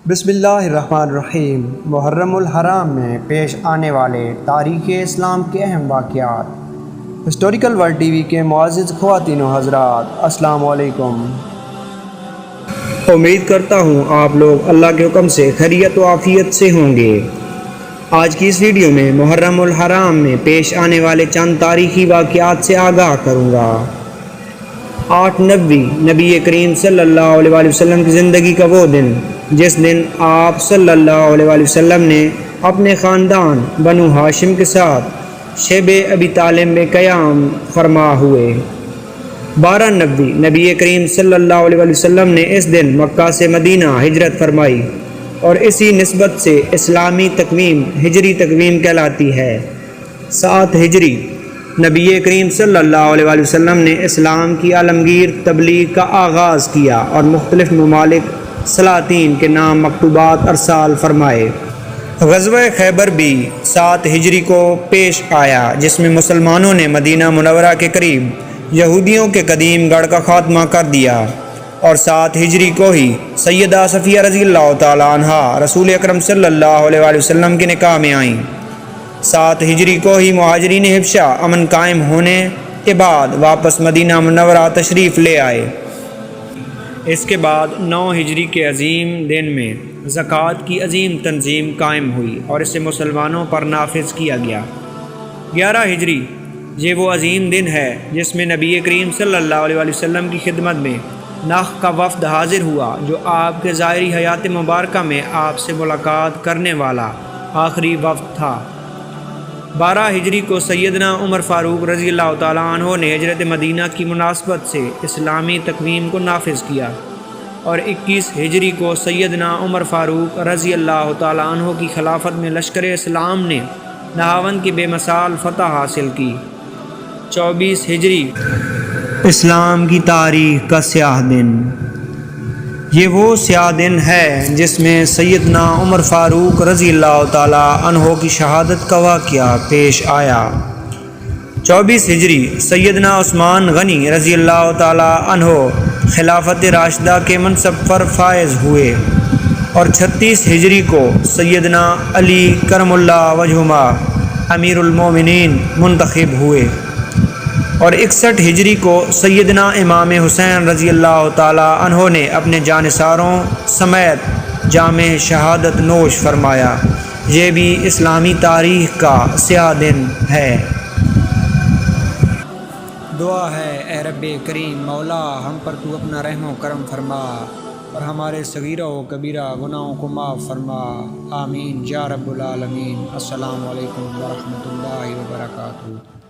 بسم اللہ الرحمن الرحیم۔ محرم الحرام میں پیش آنے والے تاریخ اسلام کے اہم واقعات۔ ہسٹوریکل ورلڈ ٹی وی کے معزز خواتین و حضرات، السلام علیکم۔ امید کرتا ہوں آپ لوگ اللہ کے حکم سے خیریت و عافیت سے ہوں گے۔ آج کی اس ویڈیو میں محرم الحرام میں پیش آنے والے چند تاریخی واقعات سے آگاہ کروں گا۔ 8/9 نبی کریم صلی اللہ علیہ وآلہ وسلم کی زندگی کا وہ دن جس دن آپ صلی اللہ علیہ وآلہ وسلم نے اپنے خاندان بنو ہاشم کے ساتھ شیب ابی طالب میں قیام فرما ہوئے۔ 12/9 نبی کریم صلی اللہ علیہ وآلہ وسلم نے اس دن مکہ سے مدینہ ہجرت فرمائی اور اسی نسبت سے اسلامی تقویم ہجری تقویم کہلاتی ہے۔ 7 ہجری نبی کریم صلی اللہ علیہ وآلہ وسلم نے اسلام کی عالمگیر تبلیغ کا آغاز کیا اور مختلف ممالک سلاطین کے نام مکتوبات ارسال فرمائے۔ غزوہ خیبر بھی 7 ہجری کو پیش آیا، جس میں مسلمانوں نے مدینہ منورہ کے قریب یہودیوں کے قدیم گڑھ کا خاتمہ کر دیا، اور 7 ہجری کو ہی سیدہ صفیہ رضی اللہ تعالی عنہا رسول اکرم صلی اللہ علیہ وآلہ وسلم کے نکاح میں آئیں۔ 7 ہجری کو ہی مہاجرین حبشہ امن قائم ہونے کے بعد واپس مدینہ منورہ تشریف لے آئے۔ اس کے بعد 9 ہجری کے عظیم دن میں زکوٰۃ کی عظیم تنظیم قائم ہوئی اور اسے مسلمانوں پر نافذ کیا گیا۔ 11 ہجری یہ وہ عظیم دن ہے جس میں نبی کریم صلی اللہ علیہ وآلہ وسلم کی خدمت میں نخ کا وفد حاضر ہوا، جو آپ کے ظاہری حیات مبارکہ میں آپ سے ملاقات کرنے والا آخری وفد تھا۔ 12 ہجری کو سیدنا عمر فاروق رضی اللہ تعالیٰ عنہ نے ہجرت مدینہ کی مناسبت سے اسلامی تقویم کو نافذ کیا، اور 21 ہجری کو سیدنا عمر فاروق رضی اللہ تعالیٰ عنہ کی خلافت میں لشکر اسلام نے نہاوند کی بے مثال فتح حاصل کی۔ 24 ہجری اسلام کی تاریخ کا سیاہ دن۔ یہ وہ سیاہ دن ہے جس میں سیدنا عمر فاروق رضی اللہ تعالیٰ عنہ کی شہادت کا واقعہ پیش آیا۔ 24 ہجری سیدنا عثمان غنی رضی اللہ تعالیٰ عنہ خلافت راشدہ کے منصب پر فائز ہوئے، اور 36 ہجری کو سیدنا علی کرم اللہ وجہما امیر المومنین منتخب ہوئے، اور 61 ہجری کو سیدنا امام حسین رضی اللہ تعالیٰ عنہ نے اپنے جانثاروں سمیت جامِ شہادت نوش فرمایا۔ یہ بھی اسلامی تاریخ کا سیاہ دن ہے۔ دعا ہے اے رب کریم، مولا ہم پر تو اپنا رحم و کرم فرما اور ہمارے صغیرہ و کبیرہ گناہوں کو معاف فرما، آمین یا رب العالمین۔ السلام علیکم ورحمۃ اللہ وبرکاتہ۔